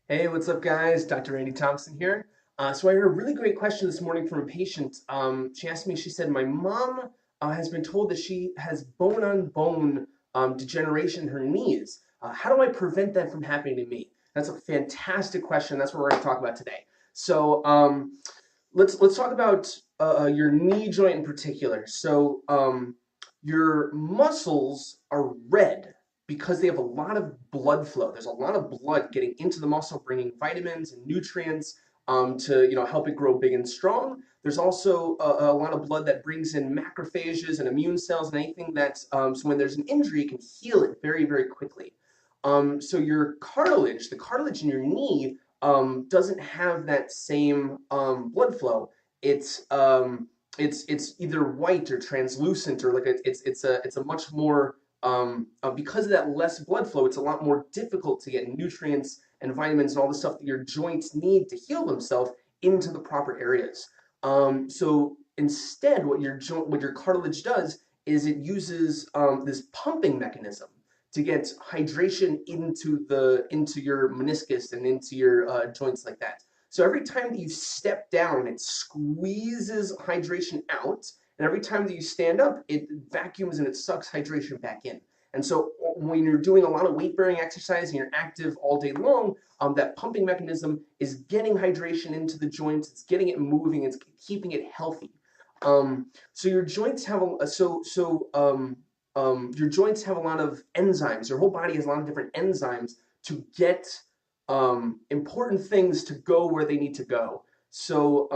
Hey, what's up, guys? Dr. Randy Thompson here. So I heard a really great question this morning from a patient. She asked me, she said, my mom has been told that she has bone-on-bone degeneration in her knees. How do I prevent that from happening to me? That's a fantastic question. That's what we're going to talk about today. So let's talk about your knee joint in particular. So your muscles are red because they have a lot of blood flow. There's a lot of blood getting into the muscle, bringing vitamins and nutrients to help it grow big and strong. There's also a lot of blood that brings in macrophages and immune cells and anything that so when there's an injury, it can heal it very, very quickly. So your cartilage, the cartilage in your knee, doesn't have that same blood flow. It's either white or translucent or like it's a much more because of that less blood flow, it's a lot more difficult to get nutrients and vitamins and all the stuff that your joints need to heal themselves into the proper areas. So instead, what your cartilage does is it uses this pumping mechanism to get hydration into your meniscus and into your joints like that. So every time that you step down, it squeezes hydration out, and every time that you stand up, it vacuums and it sucks hydration back in. And so when you're doing a lot of weight-bearing exercise and you're active all day long, that pumping mechanism is getting hydration into the joints, it's getting it moving, it's keeping it healthy. So your joints have your joints have a lot of enzymes. Your whole body has a lot of different enzymes to get important things to go where they need to go. So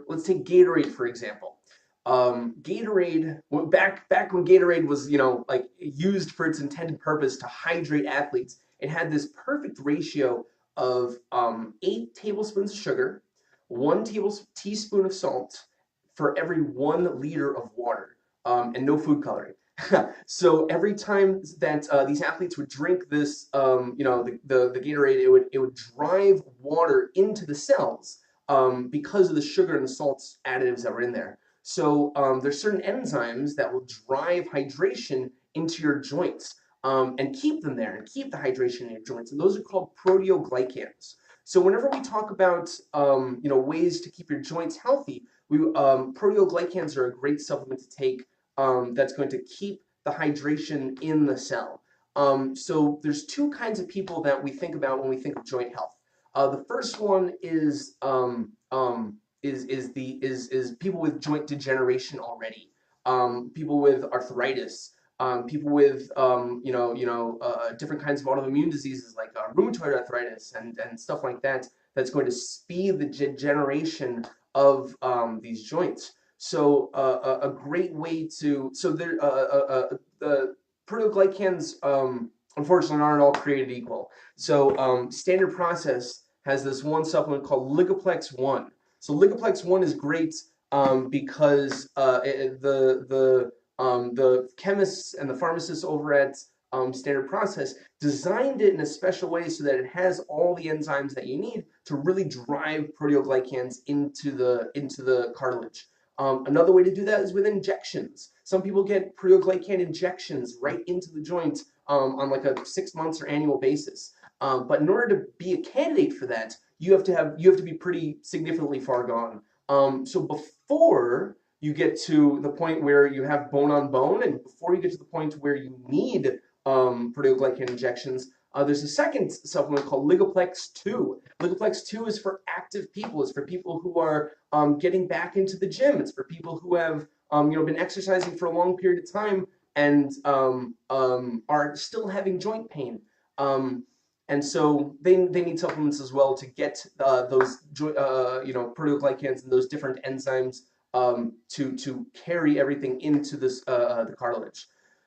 let's take Gatorade for example. Gatorade, back when Gatorade was like used for its intended purpose to hydrate athletes, it had this perfect ratio of 8 tablespoons of sugar, one teaspoon of salt for every 1 liter of water, and no food coloring. So every time that these athletes would drink this, the Gatorade, it would drive water into the cells because of the sugar and the salts additives that were in there. So there's certain enzymes that will drive hydration into your joints and keep them there and keep the hydration in your joints. And those are called proteoglycans. So whenever we talk about ways to keep your joints healthy, proteoglycans are a great supplement to take that's going to keep the hydration in the cell. So there's two kinds of people that we think about when we think of joint health. The first one is people with joint degeneration already, people with arthritis, people with different kinds of autoimmune diseases like rheumatoid arthritis and stuff like that. That's going to speed the degeneration of these joints. So a great way to the proteoglycans unfortunately aren't all created equal. So Standard Process has this one supplement called Ligaplex One. So Ligaplex One is great because the chemists and the pharmacists over at Standard Process designed it in a special way so that it has all the enzymes that you need to really drive proteoglycans into the cartilage. Another way to do that is with injections. Some people get proteoglycan injections right into the joint on like a 6 months or annual basis. But in order to be a candidate for that, you have to be pretty significantly far gone. So before you get to the point where you have bone on bone, and before you get to the point where you need proteoglycan injections, there's a second supplement called Ligaplex 2. Ligaplex 2 is for active people. It's for people who are getting back into the gym. It's for people who have been exercising for a long period of time and are still having joint pain. And so they need supplements as well to get those proteoglycans and those different enzymes to carry everything into the cartilage.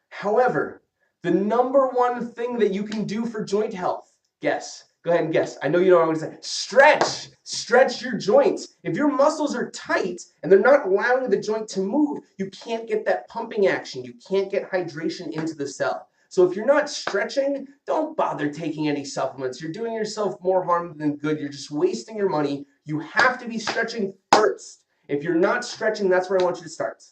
However, the number one thing that you can do for joint health, guess. Go ahead and guess. I know you know what I'm going to say. Stretch. Stretch your joints. If your muscles are tight and they're not allowing the joint to move, you can't get that pumping action. You can't get hydration into the cell. So if you're not stretching, don't bother taking any supplements. You're doing yourself more harm than good. You're just wasting your money. You have to be stretching first. If you're not stretching, that's where I want you to start.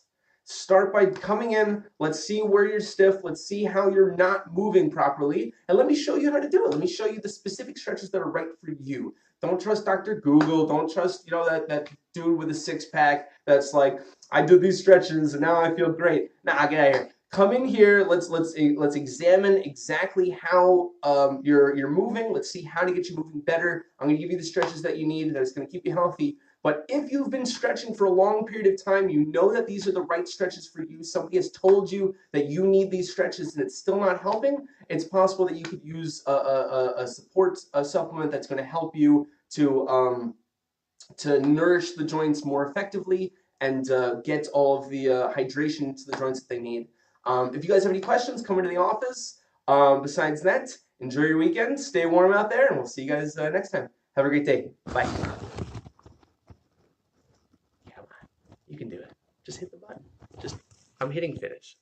Start by coming in. Let's see where you're stiff. Let's see how you're not moving properly. And let me show you how to do it. Let me show you the specific stretches that are right for you. Don't trust Dr. Google. Don't trust, that dude with a six-pack that's like, I did these stretches and now I feel great. Nah, get out of here. Come in here. Let's examine exactly how you're moving. Let's see how to get you moving better. I'm gonna give you the stretches that you need that's gonna keep you healthy. But if you've been stretching for a long period of time, you know that these are the right stretches for you. Somebody has told you that you need these stretches and it's still not helping. It's possible that you could use a support supplement that's going to help you to nourish the joints more effectively and get all of the hydration to the joints that they need. If you guys have any questions, come into the office. Besides that, enjoy your weekend. Stay warm out there, and we'll see you guys next time. Have a great day. Bye. You can do it. Just hit the button. I'm hitting finish.